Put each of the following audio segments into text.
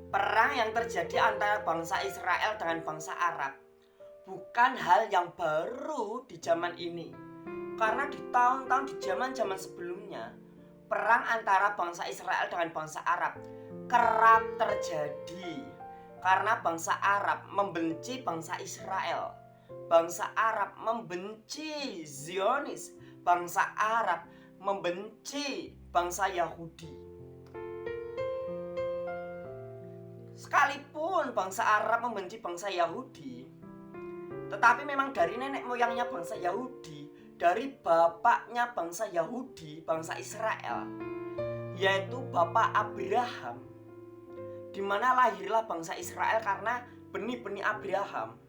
Perang yang terjadi antara bangsa Israel dengan bangsa Arab bukan hal yang baru di zaman ini. Karena di tahun-tahun di zaman-zaman sebelumnya, perang antara bangsa Israel dengan bangsa Arab kerap terjadi. Karena bangsa Arab membenci bangsa Israel. Bangsa Arab membenci Zionis. Bangsa Arab membenci bangsa Yahudi. Sekalipun bangsa Arab membenci bangsa Yahudi, tetapi memang dari nenek moyangnya bangsa Yahudi, dari bapaknya bangsa Yahudi, bangsa Israel, yaitu Bapak Abraham, di mana lahirlah bangsa Israel karena benih-benih Abraham,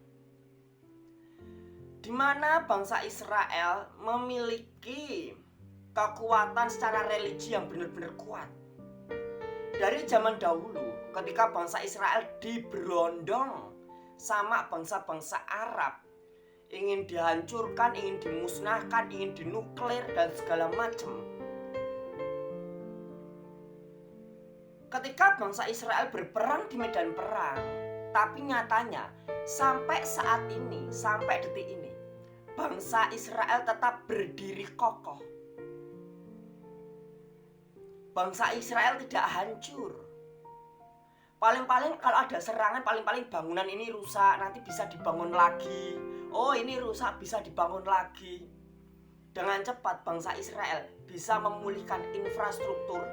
di mana bangsa Israel memiliki kekuatan secara religi yang benar-benar kuat. Dari zaman dahulu, ketika bangsa Israel diberondong sama bangsa-bangsa Arab, ingin dihancurkan, ingin dimusnahkan, ingin dinuklir dan segala macam. Ketika bangsa Israel berperang di medan perang, tapi nyatanya sampai saat ini, sampai detik ini, bangsa Israel tetap berdiri kokoh. Bangsa Israel tidak hancur. Paling-paling kalau ada serangan, paling-paling bangunan ini rusak, nanti bisa dibangun lagi. Oh, ini rusak, bisa dibangun lagi. Dengan cepat bangsa Israel bisa memulihkan infrastruktur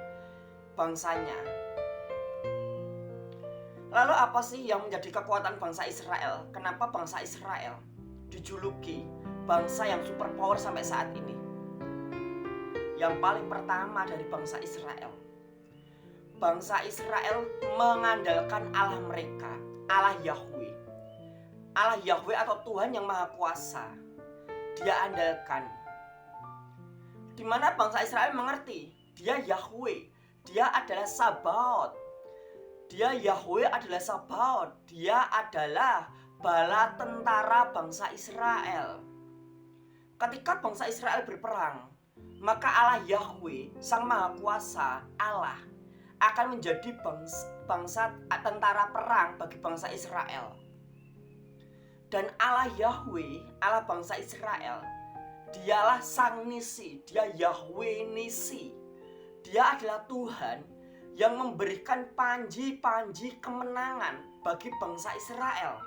bangsanya. Lalu apa sih yang menjadi kekuatan bangsa Israel? Kenapa bangsa Israel dijuluki bangsa yang superpower sampai saat ini? Yang paling pertama dari bangsa Israel, bangsa Israel mengandalkan Allah mereka, Allah Yahweh. Allah Yahweh atau Tuhan yang Maha Kuasa, Dia andalkan. Di mana bangsa Israel mengerti, Dia Yahweh, Dia adalah Sabaoth. Dia Yahweh adalah Sabaoth, Dia adalah bala tentara bangsa Israel. Ketika bangsa Israel berperang, maka Allah Yahweh, Sang Maha Kuasa, Allah, akan menjadi bangsa tentara perang bagi bangsa Israel. Dan Allah Yahweh, Allah bangsa Israel, Dialah Sang Nisi, Dia Yahweh Nisi. Dia adalah Tuhan yang memberikan panji-panji kemenangan bagi bangsa Israel.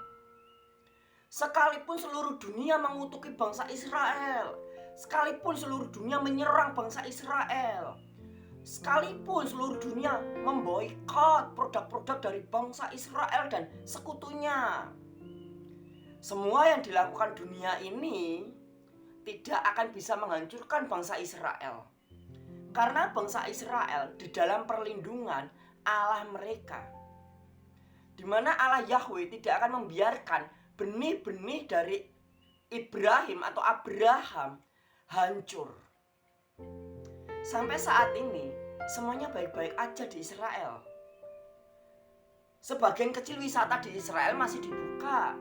Sekalipun seluruh dunia mengutuki bangsa Israel, sekalipun seluruh dunia menyerang bangsa Israel, sekalipun seluruh dunia memboikot produk-produk dari bangsa Israel dan sekutunya, semua yang dilakukan dunia ini tidak akan bisa menghancurkan bangsa Israel. Karena bangsa Israel di dalam perlindungan Allah mereka, di mana Allah Yahweh tidak akan membiarkan benih-benih dari Ibrahim atau Abraham hancur. Sampai saat ini semuanya baik-baik aja di Israel. Sebagian kecil wisata di Israel masih dibuka,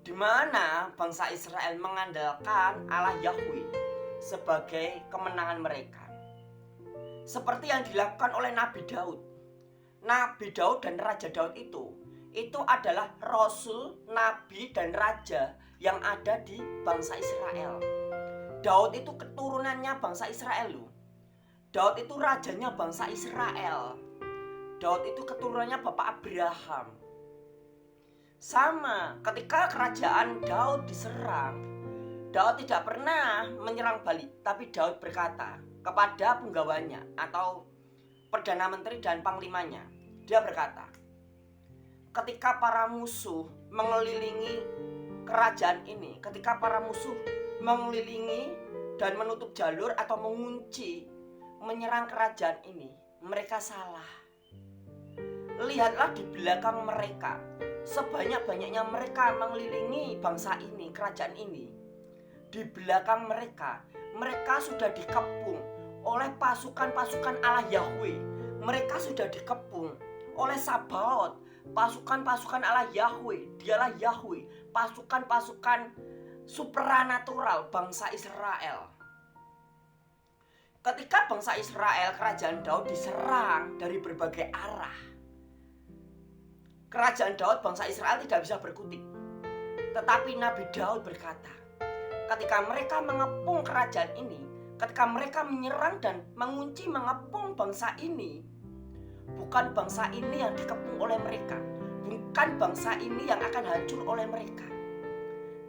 di mana bangsa Israel mengandalkan Allah Yahweh sebagai kemenangan mereka. Seperti yang dilakukan oleh Nabi Daud. Nabi Daud dan Raja Daud itu adalah rasul, nabi, dan raja yang ada di bangsa Israel. Daud itu keturunannya bangsa Israel loh. Daud itu rajanya bangsa Israel. Daud itu keturunannya Bapak Abraham. Sama, ketika kerajaan Daud diserang, Daud tidak pernah menyerang balik, tapi Daud berkata kepada penggawanya atau Perdana Menteri dan Panglimanya, dia berkata, ketika para musuh mengelilingi kerajaan ini, ketika para musuh mengelilingi dan menutup jalur atau mengunci menyerang kerajaan ini, mereka salah. Lihatlah di belakang mereka, sebanyak-banyaknya mereka mengelilingi bangsa ini, kerajaan ini. Di belakang mereka, mereka sudah dikepung oleh pasukan-pasukan Allah Yahweh. Mereka sudah dikepung oleh Sabaoth, pasukan-pasukan Allah Yahweh. Dialah Yahweh, pasukan-pasukan supranatural bangsa Israel. Ketika bangsa Israel, kerajaan Daud diserang dari berbagai arah, kerajaan Daud, bangsa Israel tidak bisa berkutik. Tetapi Nabi Daud berkata, ketika mereka mengepung kerajaan ini, ketika mereka menyerang dan mengunci mengepung bangsa ini, bukan bangsa ini yang dikepung oleh mereka, bukan bangsa ini yang akan hancur oleh mereka,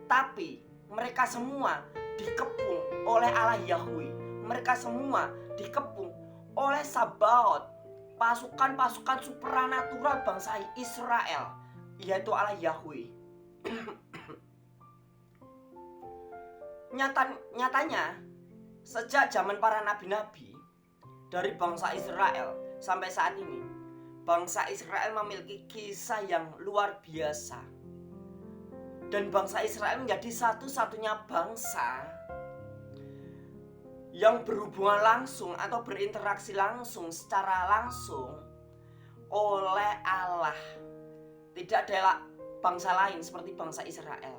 tapi mereka semua dikepung oleh Allah Yahweh. Mereka semua dikepung oleh Sabaoth, pasukan-pasukan supranatural bangsa Israel, yaitu Allah Yahweh. Nyatanya, sejak zaman para nabi-nabi dari bangsa Israel sampai saat ini, bangsa Israel memiliki kisah yang luar biasa. Dan bangsa Israel menjadi satu-satunya bangsa yang berhubungan langsung atau berinteraksi langsung secara langsung oleh Allah. Tidak ada bangsa lain seperti bangsa Israel.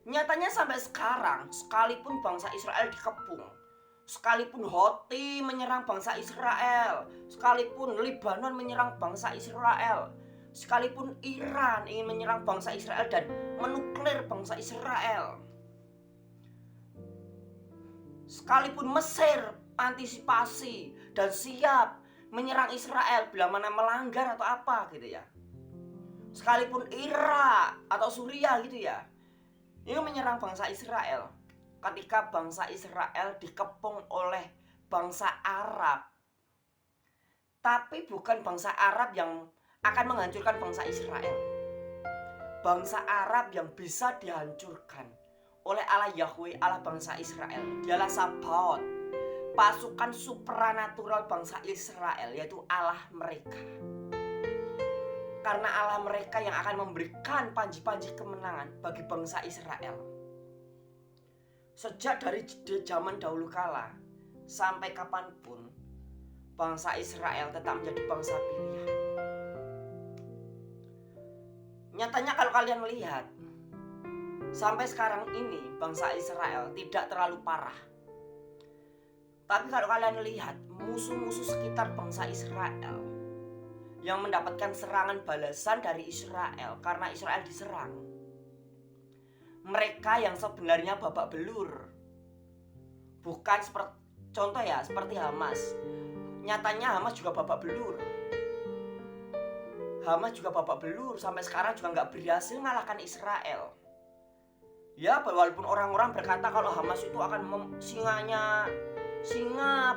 Nyatanya sampai sekarang, sekalipun bangsa Israel dikepung, sekalipun Houthi menyerang bangsa Israel, sekalipun Lebanon menyerang bangsa Israel, sekalipun Iran ingin menyerang bangsa Israel dan menuklir bangsa Israel, sekalipun Mesir antisipasi dan siap menyerang Israel bila mana melanggar atau apa gitu ya, sekalipun Irak atau Suriah gitu ya, ini menyerang bangsa Israel. Ketika bangsa Israel dikepung oleh bangsa Arab, tapi bukan bangsa Arab yang akan menghancurkan bangsa Israel. Bangsa Arab yang bisa dihancurkan oleh Allah Yahweh, Allah bangsa Israel, dialah Sabaoth, pasukan supranatural bangsa Israel, yaitu Allah mereka. Karena Allah mereka yang akan memberikan panji-panji kemenangan bagi bangsa Israel. Sejak dari zaman dahulu kala sampai kapanpun, bangsa Israel tetap menjadi bangsa pilihan. Nyatanya kalau kalian lihat, sampai sekarang ini bangsa Israel tidak terlalu parah. Tapi kalau kalian lihat musuh-musuh sekitar bangsa Israel yang mendapatkan serangan balasan dari Israel karena Israel diserang, mereka yang sebenarnya babak belur, bukan seperti contoh ya seperti Hamas. Nyatanya Hamas juga babak belur. Hamas juga babak belur sampai sekarang juga nggak berhasil mengalahkan Israel. Ya, walaupun orang-orang berkata kalau Hamas itu akan singa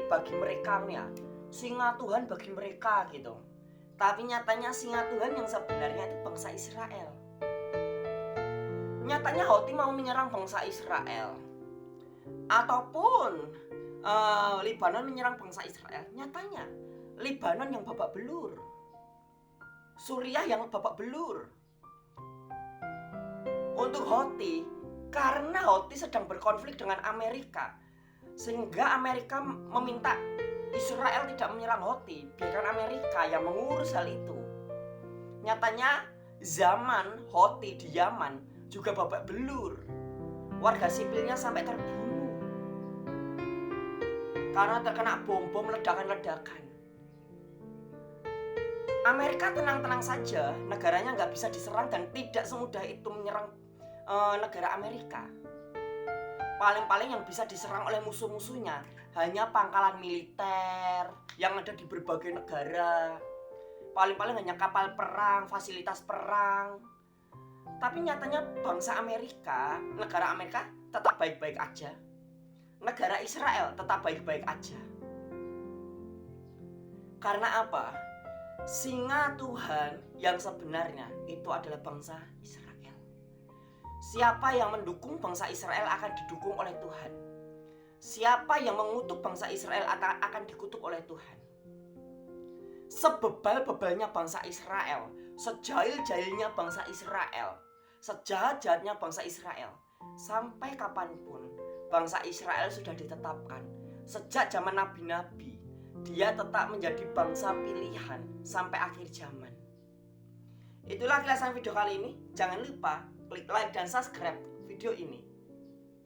bagi mereka ya, singa Tuhan bagi mereka gitu. Tapi nyatanya singa Tuhan yang sebenarnya itu bangsa Israel. Nyatanya Houthi mau menyerang bangsa Israel, ataupun Lebanon menyerang bangsa Israel. Nyatanya Lebanon yang babak belur, Suriah yang babak belur. Untuk Houthi, karena Houthi sedang berkonflik dengan Amerika, sehingga Amerika meminta Israel tidak menyerang Houthi, biarkan Amerika yang mengurus hal itu. Nyatanya zaman Houthi di Yaman juga babak belur. Warga sipilnya sampai terbunuh karena terkena bom-bom ledakan-ledakan. Amerika tenang-tenang saja, negaranya nggak bisa diserang dan tidak semudah itu menyerang negara Amerika. Paling-paling yang bisa diserang oleh musuh-musuhnya hanya pangkalan militer yang ada di berbagai negara. Paling-paling hanya kapal perang, fasilitas perang. Tapi nyatanya bangsa Amerika, negara Amerika tetap baik-baik aja. Negara Israel tetap baik-baik aja. Karena apa? Singa Tuhan yang sebenarnya itu adalah bangsa Israel. Siapa yang mendukung bangsa Israel akan didukung oleh Tuhan. Siapa yang mengutuk bangsa Israel akan dikutuk oleh Tuhan. Sebebal-bebalnya bangsa Israel, sejahil-jahilnya bangsa Israel, sejahat-jahatnya bangsa Israel, sampai kapanpun bangsa Israel sudah ditetapkan. Sejak zaman nabi-nabi, dia tetap menjadi bangsa pilihan sampai akhir zaman. Itulah kilasan video kali ini. Jangan lupa klik like dan subscribe video ini